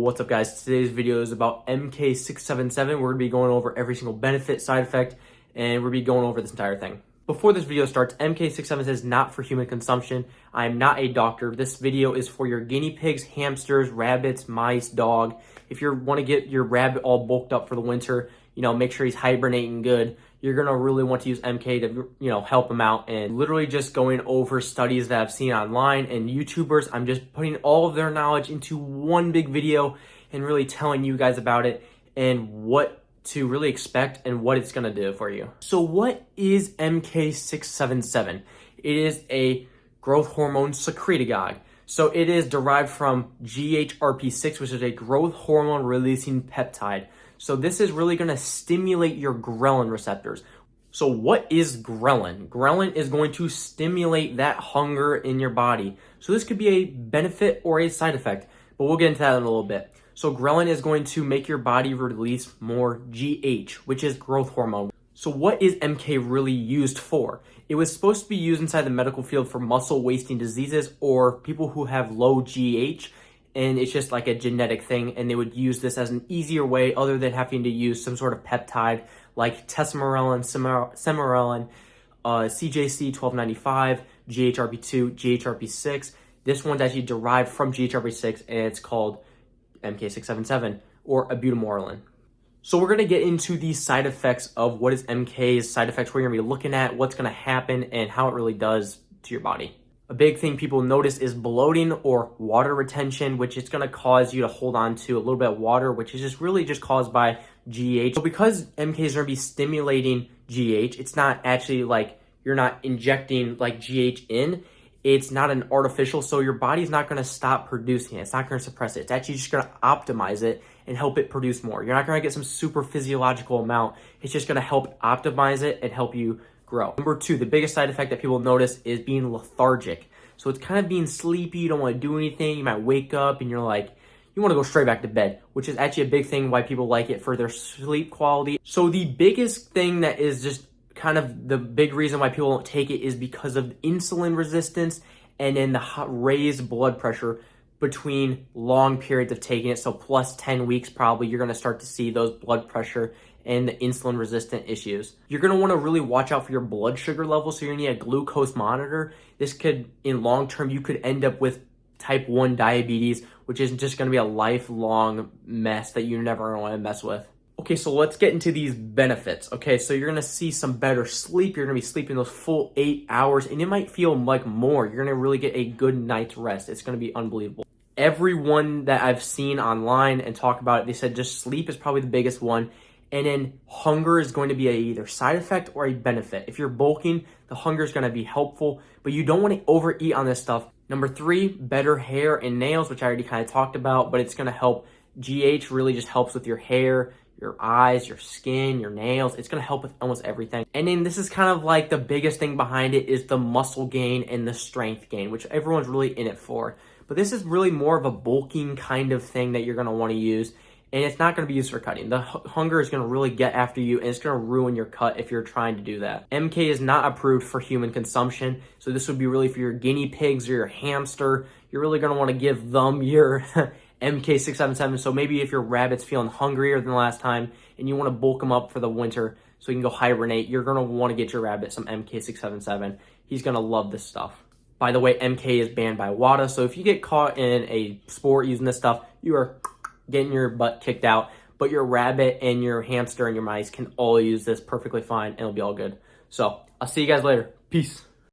What's up, guys? Today's video is about MK677. We're going to be going over every single benefit, side effect, and we're going to be going over this entire thing. Before this video starts, MK677 is not for human consumption. I am not a doctor. This video is for your guinea pigs, hamsters, rabbits, mice, dog. If you want to get your rabbit all bulked up for the winter, make sure he's hibernating good, you're going to really want to use MK to, help him out. And literally just going over studies that I've seen online and YouTubers, I'm just putting all of their knowledge into one big video and really telling you guys about it and what to really expect and what it's going to do for you. So what is MK677? It is a growth hormone secretagogue. So it is derived from GHRP6, which is a growth hormone releasing peptide. So this is really going to stimulate your ghrelin receptors. So what is ghrelin? Ghrelin is going to stimulate that hunger in your body. So this could be a benefit or a side effect, but we'll get into that in a little bit. So ghrelin is going to make your body release more GH, which is growth hormone. So what is MK really used for? It was supposed to be used inside the medical field for muscle wasting diseases or people who have low GH, and it's just like a genetic thing, and they would use this as an easier way other than having to use some sort of peptide like tesamorelin, semarelin, CJC 1295, GHRP2, GHRP6. This one's actually derived from GHRP6, and it's called MK677 or abutamorelin. So we're going to get into the side effects of what is MK's side effects. We're going to be looking at what's going to happen and how it really does to your body. A big thing people notice is bloating or water retention, which is going to cause you to hold on to a little bit of water, which is just really just caused by GH. So because MK is going to be stimulating GH, it's not actually like you're not injecting like GH in. It's not an artificial, so your body's not going to stop producing it. It's not going to suppress it. It's actually just going to optimize it and help it produce more. You're not going to get some super physiological amount. It's just going to help optimize it and help you grow. Number two, the biggest side effect that people notice is being lethargic. So it's kind of being sleepy. You don't want to do anything. You might wake up and you're like, you want to go straight back to bed, which is actually a big thing why people like it for their sleep quality. So the biggest thing that is just kind of the big reason why people don't take it is because of insulin resistance and then the raised blood pressure between long periods of taking it. So plus 10 weeks, probably you're going to start to see those blood pressure and the insulin resistant issues. You're going to want to really watch out for your blood sugar levels. So you're going to need a glucose monitor. This could, in long term, you could end up with type 1 diabetes, which is just going to be a lifelong mess that you're never going to want to mess with. Okay, so let's get into these benefits. Okay, so you're going to see some better sleep. You're going to be sleeping those full 8 hours, and it might feel like more. You're going to really get a good night's rest. It's going to be unbelievable. Everyone that I've seen online and talk about it, they said just sleep is probably the biggest one. And then hunger is going to be a either side effect or a benefit. If you're bulking, the hunger is going to be helpful, but you don't want to overeat on this stuff. Number three, better hair and nails, which I already kind of talked about, but it's going to help. GH really just helps with your hair, your eyes, your skin, your nails. It's going to help with almost everything. And then this is kind of like the biggest thing behind it is the muscle gain and the strength gain, which everyone's really in it for. But this is really more of a bulking kind of thing that you're going to want to use. And it's not going to be used for cutting. The hunger is going to really get after you, and it's going to ruin your cut if you're trying to do that. MK is not approved for human consumption, so this would be really for your guinea pigs or your hamster. You're really going to want to give them your MK677. So maybe if your rabbit's feeling hungrier than the last time and you want to bulk them up for the winter so you can go hibernate, you're going to want to get your rabbit some MK677. He's going to love this stuff. By the way, MK is banned by WADA, so if you get caught in a sport using this stuff, you are getting your butt kicked out, but your rabbit and your hamster and your mice can all use this perfectly fine and it'll be all good. So I'll see you guys later. Peace.